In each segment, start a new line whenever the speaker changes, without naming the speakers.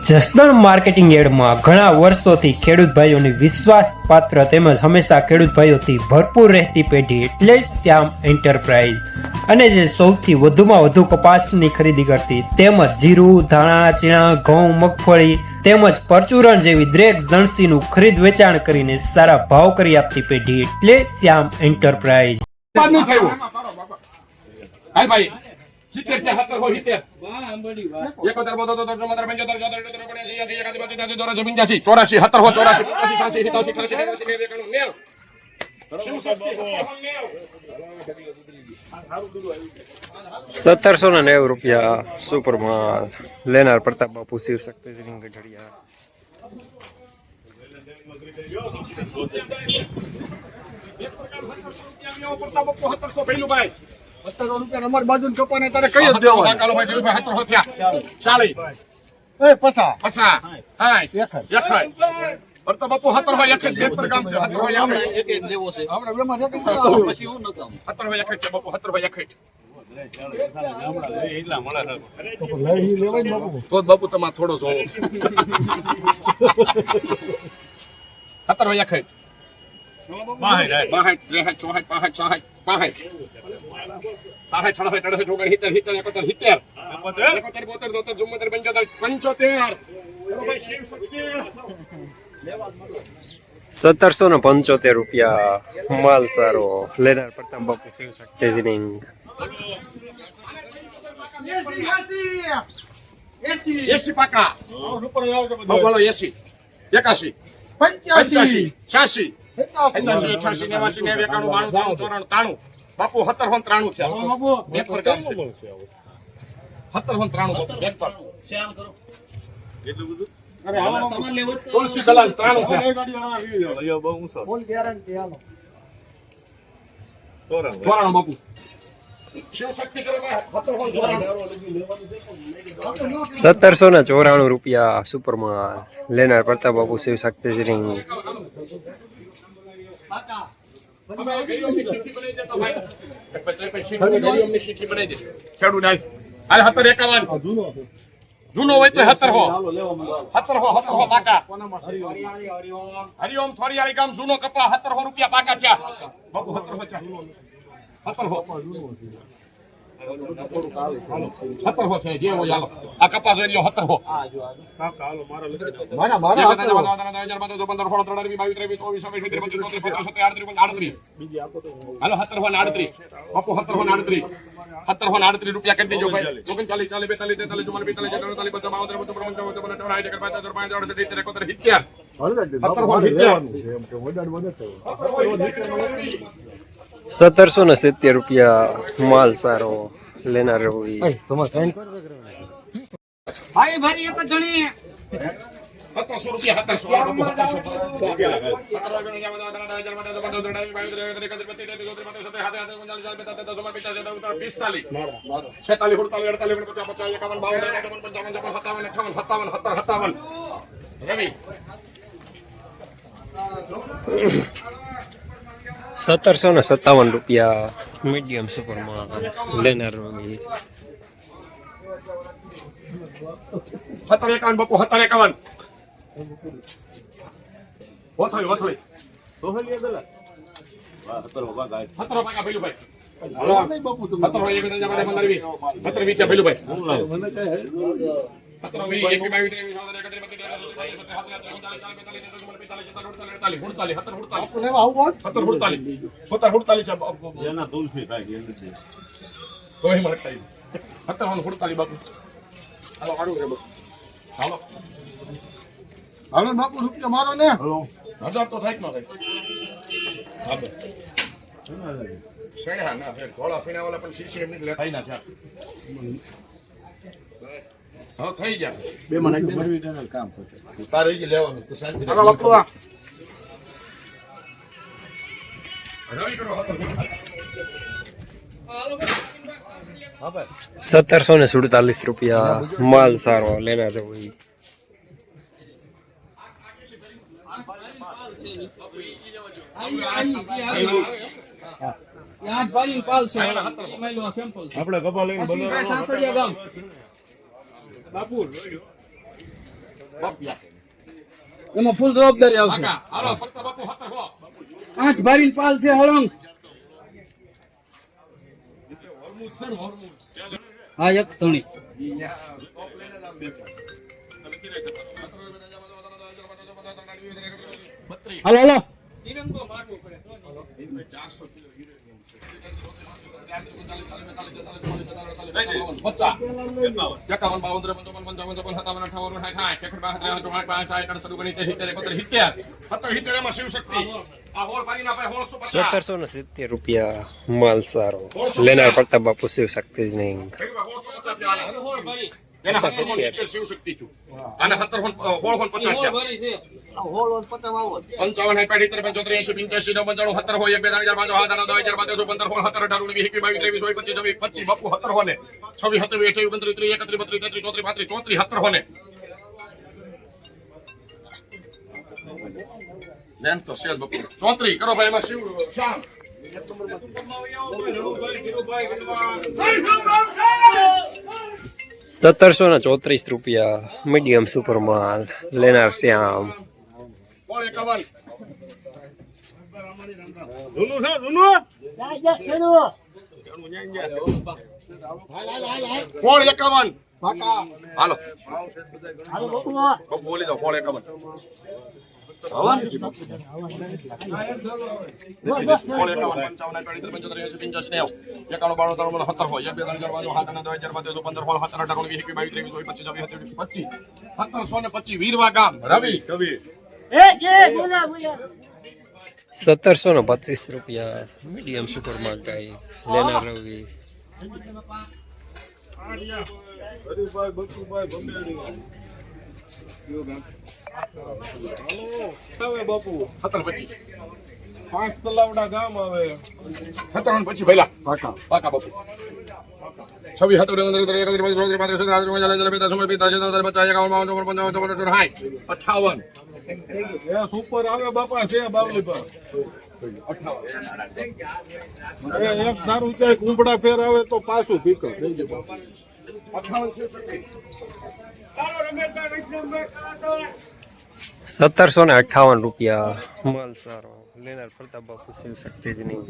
Jasdan marketing યાર્ડમાં ઘણા વર્ષોથી ખેડૂત ભાઈઓની વિશ્વાસપાત્ર તેમજ હંમેશા ખેડૂત ભાઈઓથી ભરપૂર રહેતી પેઢી એટલે શ્યામ એન્ટરપ્રાઇઝ અને જે સૌથી વધુમાં વધુ કપાસની ખરીદી કરતી તેમજ જીરું, ધાણા, ચીણા, ઘઉં, મગફળી તેમજ પરચુરણ જેવી દરેક જણસીનું ખરીદ વેચાણ કરીને સારા ભાવ કરી આપતી પેઢી એટલે શ્યામ એન્ટરપ્રાઇઝ.
हितेर च्या हातर हो हितेर एकोतर बोदो तो जमदार पंजोतर जोतर जोतर 79 81 82 83 84 हातर हो 84 85 86 87 88 89 90 नेल शिवशक्ति हातर हो नेल
1790 રૂપિયા સુપર માલ લેનાર પ્રતાપ બાપુ શિવ શક્તિ સિંહ ગઢડિયા.
प्रताप बापू 1700 ભઈલું ભાઈ
17 રૂપિયા અમાર બાજુ કપાને તારે કઈ જ દેવા
કાલો ભાઈ 1700 હોત્યા 40
એ પસા
હા એક પ્રતાપ બાપુ 17 હોય એક જ દેવપર ગામ છે 17 હોય આપણે એક જ દેવો છે
આપણે બેમાં છે કે
પછી હું ન કામ 17 હોય એક જ બાપુ 17 હોય એક જ તો બાપુ તમાર થોડો છો 17 હોય એક જ બાહે 63 64 65 66 સાહે 66 68 69 70 71 72 73 74
1775 રૂપિયા માલ સારો લેનાર પ્રતાપ બાપુ શિવ શક્તિ સિંહ.
80 પાકા બોલો 80 81 85 86 87 88 89 91 92 93 બાપુ 1793 છે બેફર ગામ છે 1793 બેફર શ્યામ કરો એટલું બધું અરે આવા તમારે લેવો તુલસી કલાલ 93 છે અયો બહુ ઊંચો ફૂલ ગેરંટી આલો તોરણ બાપુ શિવ શક્તિ કરે
1794 રૂપિયા સુપર માલ લેનાર પ્રતાપ બાપુ શિવ શક્તિ સિંહ.
જૂનો હોય તો 17 હો પાકા હરિઓમ થોરિયાળી ગામ જૂનો કપા 17 રૂપિયા પાકા છે બાપુ 17 છે જે હોય હાલો આ કપા જોઈ લ્યો 17 રૂપિયા કરી દેજો ભાઈ 39 40 42
1770 રૂપિયા માલ સારો લેનાર રવિ.
ભાઈ ભાઈ એક જણી
1700 રૂપિયા
1757 રૂપિયા મીડિયમ સુપર માલ લેનાર રવિ.
1751 બાપુ 1751 ઓછોય 17 પાકા ભઈલું ભાઈ હાલો 17 એક જણા જમાને 15 20 ભઈલું ભાઈ 17 20 21
હાલો બાપુ રૂપિયા મારો ને
1000 તો થાય ન થાય શેણા ના ફેર થોડા ફીણા વાળા પણ સીસી એમની લેતા ના છે હા થઈ ગયા બે મને ભરવી દેના કામ કરે તારે જ લેવાનું તો શાંતિ હાલો બાપુ રવિ કરો હાલો
1747 રૂપિયા માલ સારો લેનાર રવિ.
આપણે કપા લઈને બાપુ એમાં ફૂલ જવાબદારી આવશે
કાકા હાલો ફરતા બાપુ 17 હો
8 ભરીને પાલ છે હળંગ હા એક ધણી હાલો હાલો
₹1770 માલ સારો લેનાર પ્રતાપ બાપુ શિવ શક્તિ જ નહીં
હોલ ઓન પતાવ આવો
55 બાપુ 17 હોને 26 27 28 29 30 31 32 33 34 34 હોને લેન તો સેલ બાપુ 34 કરો ભાઈ એમાં શિવ શ્યામ
₹1734 મીડિયમ સુપર માલ લેનાર શ્યામ
કોણ 51 કોણ 51
પાકા
હાલો બોલી દો કોણ 51 વીરવા ગામ રવિ
₹1725 મીડિયમ સુપર માલ ગાય લેનાર રવિ
બાપુ
1725
પાંચ તલાવડા ગામ આવે
17 પછી ભઈલા
પાકા
પાકા બાપુ 56 58
એ સુપર આવે બાપા છે બાવલી પર એ એક ધારું ક્યાંય કુંબડા ફેર આવે તો પાછું ભીકર થઈ જાય બાપા.
₹1758 માલ સારો લેનાર પ્રતાપ બાપુ શિવ શક્તિ જ નહીં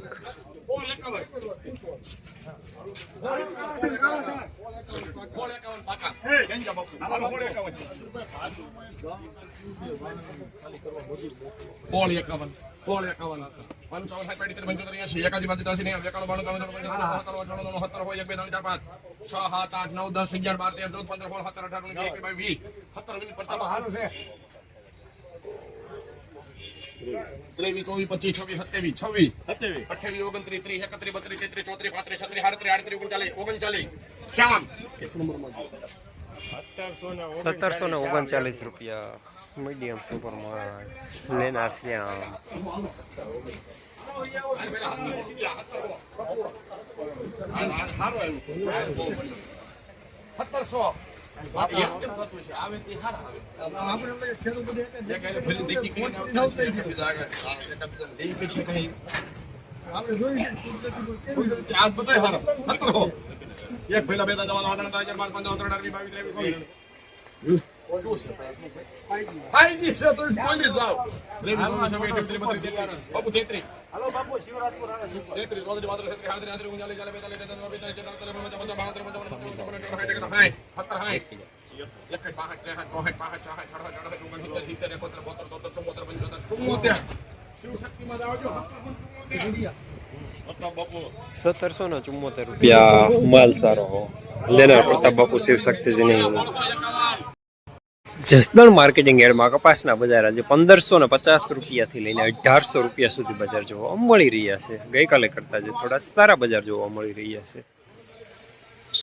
ત્રેવીસ ચોવીસ 25 26 27 28 29 30 31 32 33 34 35 36 38 39 શ્યામ
₹1739 મીડિયમ સુપર માલ લેનાર શ્યામ
એક પહેલા બે જવાનો હતા 2015 હાઈ જી છે તો બોલી જાવ બાપુ 33 હાલો બાપુ શિવરાજપુર આવે 33 રોદરી માત્ર 33 હાજરી હાજરી ઉંજાલી જાલે બેતાલે તેનો બેતાલે તેનો હાઈ 17 હાઈ એક પાહટ લે હાથ પાહટ પાહટ ચાહટ ચડવા ચડવા ઉગન હિતર હિતર 72 શિવ શક્તિમાં આવજો
₹1774 માલ સારો લેનાર પ્રતાપ બાપુ શિવ શક્તિ જ નહીં જસદણ માર્કેટિંગ યાર્ડમાં કપાસના બજાર આજે ₹1550 થી લઈને ₹1800 સુધી બજાર જોવા મળી રહ્યા છે ગઈકાલે કરતા જે થોડા સારા બજાર જોવા મળી રહ્યા છે